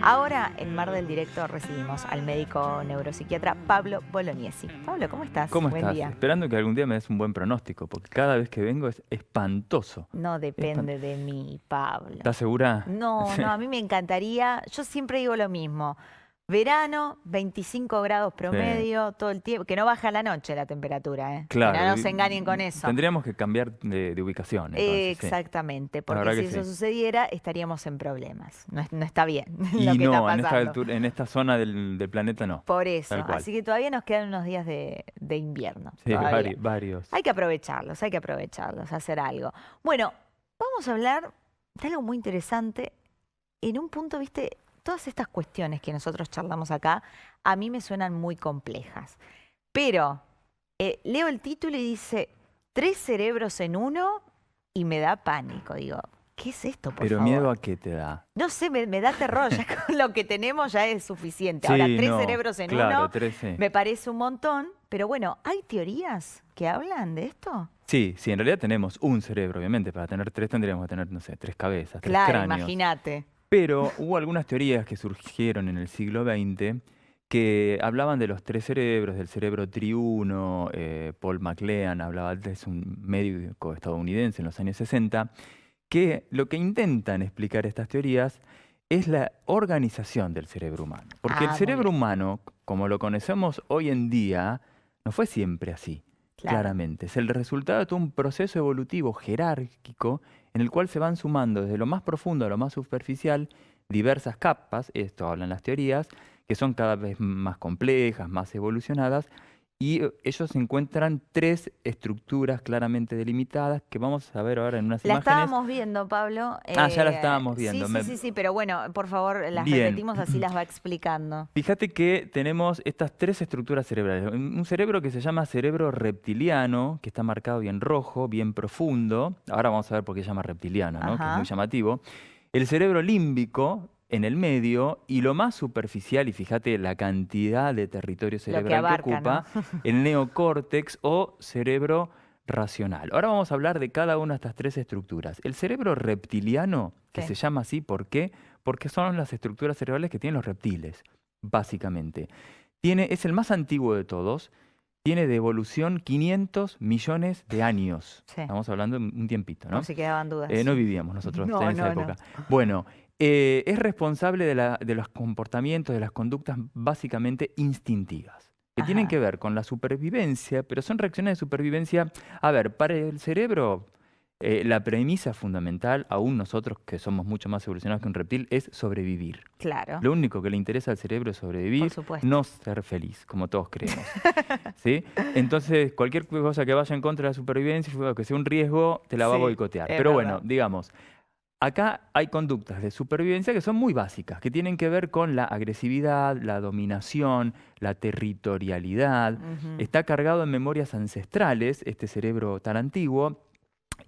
Ahora, en Mar del Directo, recibimos al médico neuropsiquiatra Pablo Bolognesi. Pablo, ¿cómo estás? ¿Cómo Buen estás? día. Esperando que algún día me des un buen pronóstico, porque cada vez que vengo es espantoso. No Espan- depende de mí, Pablo. ¿Estás segura? No, Sí, no, a mí me encantaría. Yo siempre digo lo mismo. Verano, 25 grados sí, promedio, todo el tiempo. Que no baja a la noche la temperatura, ¿eh? Que no claro. nos engañen con eso. Tendríamos que cambiar de ubicación, entonces, sí. Exactamente, La porque verdad si que eso sí. sucediera, estaríamos en problemas. No, no está bien lo Y que está no, en esta pasando. altura, en esta zona del planeta no, Por eso. tal cual. Así que todavía nos quedan unos días de invierno. Sí, Todavía. varios. Hay que aprovecharlos, hacer algo. Bueno, vamos a hablar de algo muy interesante. En un punto, viste, todas estas cuestiones que nosotros charlamos acá, a mí me suenan muy complejas. Pero leo el título y dice, 3 cerebros en uno y me da pánico. Digo, ¿qué es esto, por Pero miedo favor? a qué te da. No sé, me da terror, ya con lo que tenemos ya es suficiente. Ahora, Sí, 3 no, cerebros en claro, uno 13. me parece un montón, pero bueno, ¿hay teorías que hablan de esto? Sí, sí, en realidad tenemos un cerebro, obviamente. Para tener tres tendríamos que tener, no sé, 3 cabezas, tres Claro, cráneos. imagínate. Pero hubo algunas teorías que surgieron en el siglo XX que hablaban de los 3 cerebros, del cerebro triuno. Paul MacLean hablaba de es un médico estadounidense en los años 60, que lo que intentan explicar estas teorías es la organización del cerebro humano. Porque el Ah, muy bien, cerebro humano, como lo conocemos hoy en día, no fue siempre así, claro. claramente. Es el resultado de todo un proceso evolutivo jerárquico en el cual se van sumando desde lo más profundo a lo más superficial diversas capas, esto hablan las teorías, que son cada vez más complejas, más evolucionadas, y ellos encuentran 3 estructuras claramente delimitadas que vamos a ver ahora en unas La imágenes. estábamos viendo, Pablo. Ah, ya la estábamos Sí, viendo. sí, sí, sí, pero bueno, por favor, las Bien. repetimos así las va explicando. Fíjate que tenemos estas 3 estructuras cerebrales. Un cerebro que se llama cerebro reptiliano, que está marcado bien rojo, bien profundo. Ahora vamos a ver por qué se llama reptiliano, ¿no? Que es muy Ajá, llamativo. El cerebro límbico en el medio y lo más superficial, y fíjate la cantidad de territorio lo que cerebral que abarca, ¿no? ocupa, el neocórtex o cerebro racional. Ahora vamos a hablar de cada una de estas 3 estructuras. El cerebro reptiliano, que Sí. se llama así, ¿por qué? Porque son las estructuras cerebrales que tienen los reptiles, básicamente. Es el más antiguo de todos, tiene de evolución 500 millones de años. Sí, Estamos hablando de un tiempito, por ¿no? si quedaban dudas. No vivíamos nosotros en No, esa no, no. época. Bueno, es responsable de los comportamientos, de las conductas básicamente instintivas, que tienen Ajá. que ver con la supervivencia, pero son reacciones de supervivencia. A ver, para el cerebro, la premisa fundamental, aún nosotros que somos mucho más evolucionados que un reptil, es sobrevivir. Claro, Lo único que le interesa al cerebro es por sobrevivir, supuesto. no ser feliz, como todos creemos. ¿Sí? Entonces, cualquier cosa que vaya en contra de la supervivencia, que sea un riesgo, te la va a Sí, boicotear. es Pero bueno, verdad. digamos, acá hay conductas de supervivencia que son muy básicas, que tienen que ver con la agresividad, la dominación, la territorialidad. Ujú. Está cargado en memorias ancestrales, este cerebro tan antiguo,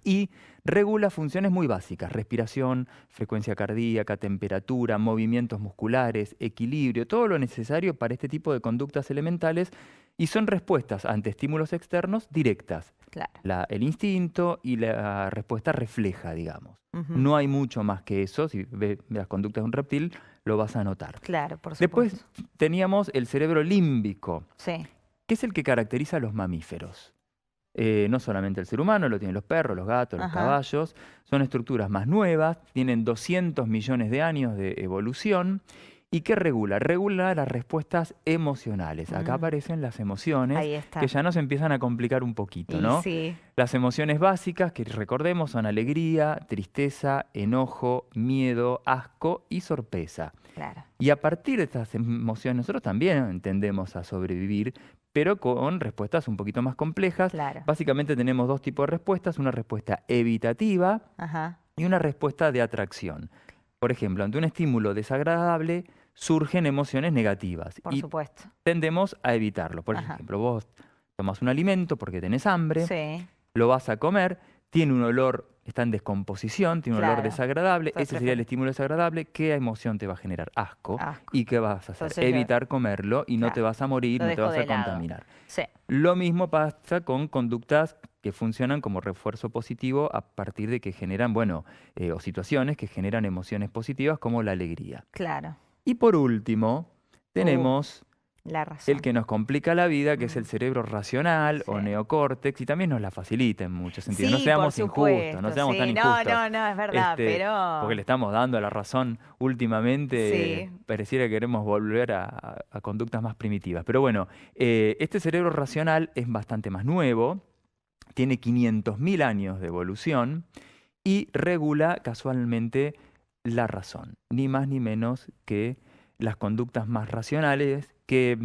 y regula funciones muy básicas: respiración, frecuencia cardíaca, temperatura, movimientos musculares, equilibrio, todo lo necesario para este tipo de conductas elementales, y son respuestas ante estímulos externos directas. Claro. El instinto y la respuesta refleja, digamos. Ujú. No hay mucho más que eso. Si ves las conductas de un reptil, lo vas a notar. Claro, por Después supuesto. teníamos el cerebro límbico, Sí. que es el que caracteriza a los mamíferos. No solamente el ser humano, lo tienen los perros, los gatos, los Ajá. caballos. Son estructuras más nuevas, tienen 200 millones de años de evolución. ¿Y qué regula? Regula las respuestas emocionales. Acá Mm, aparecen las emociones ahí que está. ya nos empiezan a complicar un poquito, Y ¿no? sí, Las emociones básicas, que recordemos, son alegría, tristeza, enojo, miedo, asco y sorpresa. claro, Y a partir de estas emociones nosotros también entendemos a sobrevivir, pero con respuestas un poquito más complejas. claro. Básicamente tenemos 2 tipos de respuestas: una respuesta evitativa Ajá. y una respuesta de atracción. Por ejemplo, ante un estímulo desagradable surgen emociones negativas Por y supuesto. tendemos a evitarlo. Por Ajá. ejemplo, vos tomás un alimento porque tenés hambre, Sí, lo vas a comer, tiene un olor, está en descomposición, tiene un olor claro. desagradable, Entonces ese sería el prefiero estímulo desagradable. ¿Qué emoción te va a generar? Asco. asco. ¿Y qué vas a hacer? Entonces Evitar comerlo y no te claro, vas a morir, lo no te dejo vas a de lado. contaminar. Sí, Lo mismo pasa con conductas que funcionan como refuerzo positivo a partir de que generan, bueno, o situaciones que generan emociones positivas como la alegría. claro. Y por último, tenemos La el razón. que nos complica la vida, que es el Mm, cerebro racional o sí. neocórtex, y también nos la facilita en muchos sentidos. No Sí, por seamos injustos, no supuesto, seamos tan sí. No, injustos. no, no, es verdad, Porque pero le estamos dando la razón últimamente, sí, pareciera que queremos volver a conductas más primitivas. Pero bueno, este cerebro racional es bastante más nuevo, tiene 500.000 años de evolución y regula casualmente la razón, ni más ni menos que las conductas más racionales que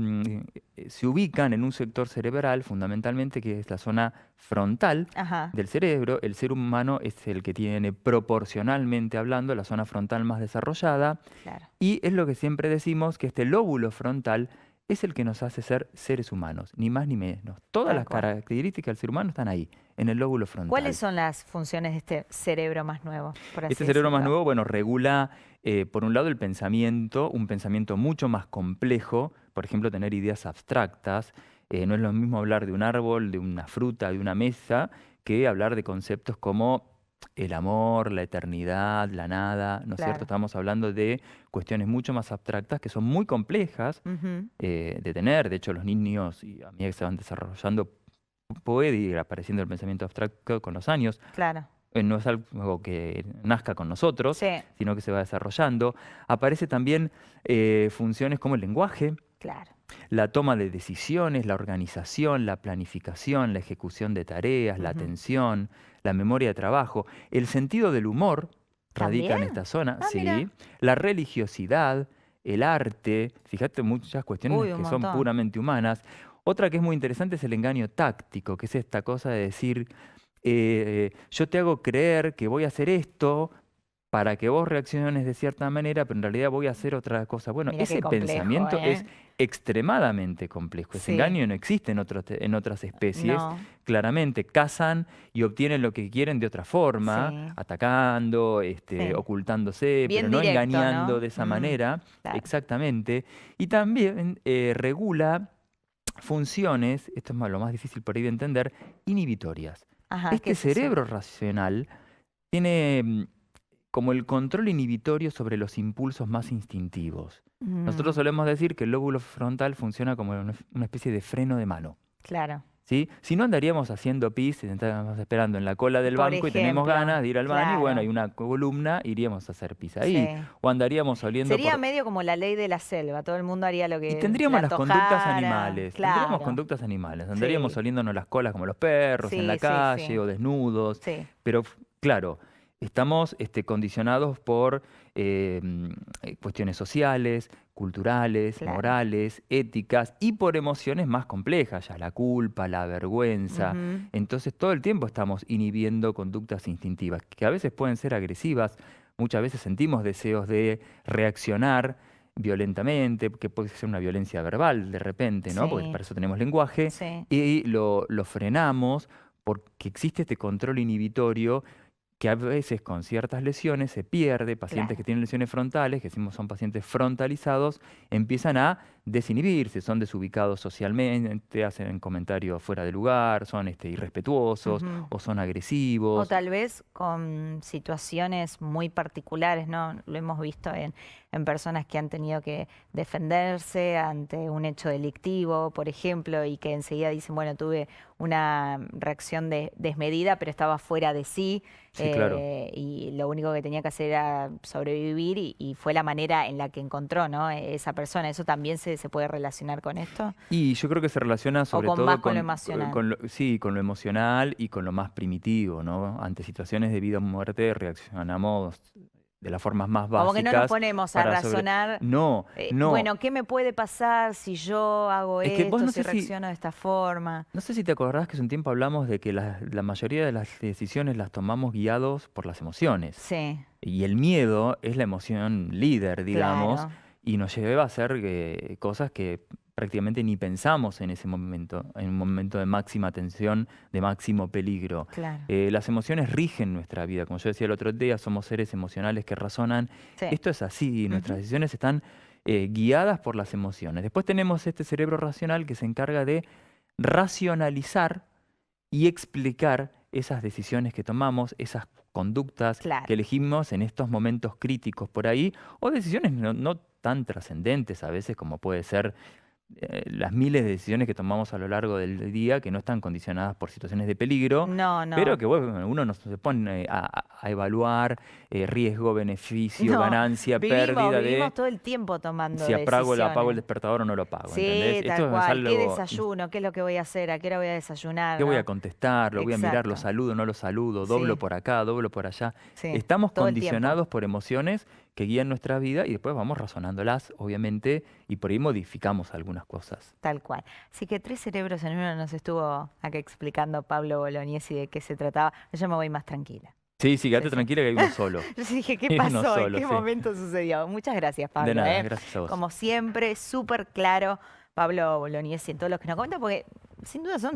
se ubican en un sector cerebral fundamentalmente que es la zona frontal ajá, del cerebro. El ser humano es el que tiene proporcionalmente hablando la zona frontal más desarrollada claro, y es lo que siempre decimos que este lóbulo frontal es el que nos hace ser seres humanos, ni más ni menos. Todas tal las cual. características del ser humano están ahí, en el lóbulo ¿Cuáles frontal. son las funciones de este cerebro más nuevo, por Este así cerebro más decirlo? nuevo, bueno, regula, por un lado, el pensamiento, un pensamiento mucho más complejo, por ejemplo, tener ideas abstractas. No es lo mismo hablar de un árbol, de una fruta, de una mesa, que hablar de conceptos como el amor, la eternidad, la nada, ¿no es cierto? Claro. Estamos hablando de cuestiones mucho más abstractas que son muy complejas Ujú, de tener. De hecho, los niños y a medida que se van desarrollando, puede ir apareciendo el pensamiento abstracto con los años. claro. No es algo que nazca con nosotros, Sí, sino que se va desarrollando. Aparece también funciones como el lenguaje, claro. la toma de decisiones, la organización, la planificación, la ejecución de tareas, la Ujú. atención, la memoria de trabajo, el sentido del humor radica en ¿También? esta zona, Ah, sí, mira. la religiosidad, el arte, fíjate, muchas cuestiones Uy, un que son montón. puramente humanas. Otra que es muy interesante es el engaño táctico, que es esta cosa de decir, yo te hago creer que voy a hacer esto para que vos reacciones de cierta manera, pero en realidad voy a hacer otra cosa. Bueno, Mira qué ese complejo, pensamiento es ¿eh? extremadamente complejo. Ese Sí, engaño no existe en otras especies. no, Claramente cazan y obtienen lo que quieren de otra forma, sí, atacando, sí. ocultándose, pero Bien no directo, engañando ¿no? de esa manera. Claro. Exactamente. Y también regula funciones, esto es lo más difícil por ahí de entender, inhibitorias. Ajá, ¿qué Este es eso? cerebro racional tiene como el control inhibitorio sobre los impulsos más instintivos. Nosotros Mm, solemos decir que el lóbulo frontal funciona como una especie de freno de mano. claro. ¿Sí? Si no andaríamos haciendo pis, estaríamos esperando en la cola del Por banco y tenemos ejemplo, ganas de ir al baño y bueno, hay claro, una columna, iríamos a hacer pis ahí. sí. O andaríamos oliendo Sería por... medio como la ley de la selva, todo el mundo haría lo Y que le tendríamos las conductas antojara. animales, Claro, andaríamos sí, oliéndonos las colas como los perros en la sí, sí, calle sí, o desnudos, sí, pero claro, estamos condicionados por cuestiones sociales, culturales, claro. morales, éticas y por emociones más complejas, ya la culpa, la vergüenza. Ujú, Entonces todo el tiempo estamos inhibiendo conductas instintivas, que a veces pueden ser agresivas, muchas veces sentimos deseos de reaccionar violentamente, que puede ser una violencia verbal de repente, ¿no? Porque sí, para eso tenemos lenguaje, sí, y lo frenamos porque existe este control inhibitorio que a veces con ciertas lesiones se pierde. Pacientes que claro. tienen lesiones frontales, que decimos son pacientes frontalizados, empiezan a desinhibirse, son desubicados socialmente, hacen comentarios fuera de lugar, son irrespetuosos Ujú. o son O agresivos. tal vez con situaciones muy particulares, ¿no? Lo hemos visto en personas que han tenido que defenderse ante un hecho delictivo, por ejemplo, y que enseguida dicen, bueno, tuve una reacción desmedida, pero estaba fuera de sí, Sí, claro. y lo único que tenía que hacer era sobrevivir y fue la manera en la que encontró, ¿no? Esa persona. ¿Eso también se puede relacionar con esto? Y yo creo que se relaciona ¿O sobre con más todo con lo emocional? sí, con lo emocional y con lo más primitivo, ¿no? Ante situaciones de vida o muerte reaccionamos de las formas más Como que no nos básicas ponemos a para sobre... razonar, No, no. bueno, ¿qué me puede pasar si yo hago Es que vos esto, si reacciono de esta forma? no sé si te acordás que hace un tiempo hablamos de que la mayoría de las decisiones las tomamos guiados por las emociones. Sí, Y el miedo es la emoción líder, digamos, claro, y nos lleva a hacer cosas que prácticamente ni pensamos en ese momento, en un momento de máxima tensión, de máximo peligro. claro. Las emociones rigen nuestra vida. Como yo decía el otro día, somos seres emocionales que razonan. Sí. Esto es así, nuestras Ujú, decisiones están guiadas por las emociones. Después tenemos este cerebro racional que se encarga de racionalizar y explicar esas decisiones que tomamos, esas conductas que claro. elegimos en estos momentos críticos por ahí, o decisiones no tan trascendentes a veces como puede ser las miles de decisiones que tomamos a lo largo del día que no están condicionadas por situaciones de peligro, No, pero no. que bueno, uno no se pone a evaluar riesgo, beneficio, No, ganancia, pérdida vivimos de todo el tiempo tomando si apago el decisiones. despertador o no lo apago, Sí, ¿entendés? tal Esto es cual. ¿Qué algo, desayuno? ¿Qué es lo que voy a hacer? ¿A qué hora voy a desayunar? ¿qué voy a ¿No? contestar? ¿Lo voy a mirar? ¿Lo Exacto. saludo? ¿No lo saludo? ¿Doblo Sí, por acá? ¿Doblo por allá? sí, Estamos todo el tiempo. condicionados por emociones que guían nuestra vida y después vamos razonándolas, obviamente, y por ahí modificamos algunas cosas. Tal cual. Así que 3 cerebros en uno nos estuvo acá explicando Pablo Bolognesi de qué se trataba. Yo me voy más tranquila. Sí, Sí, quédate sí. tranquila que hay uno solo. Yo sí dije, ¿qué Hay uno pasó? ¿En solo, qué sí. momento sucedió? Muchas gracias, De Pablo. nada, gracias a vos. Como siempre, súper claro, Pablo Bolognesi en todo lo que nos comenta, porque sin duda son